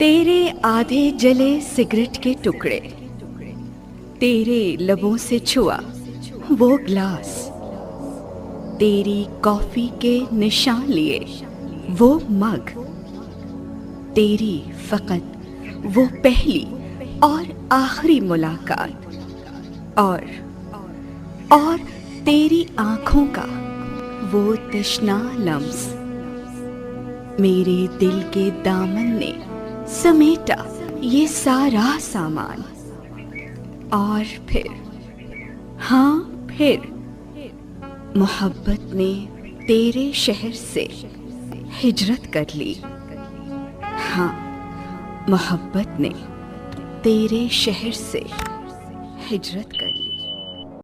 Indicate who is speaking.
Speaker 1: तेरे आधे जले सिगरेट के टुकड़े, तेरे लबों से छुआ वो ग्लास, तेरी कॉफी के निशान लिए वो मग, तेरी फकत वो पहली और आखिरी मुलाकात, और तेरी आंखों का वो तश्ना लम्स मेरे दिल के दामन ने समेटा ये सारा सामान। और फिर, हाँ फिर, मोहब्बत ने तेरे शहर से हिजरत कर ली। हाँ, मोहब्बत ने तेरे शहर से हिजरत कर ली।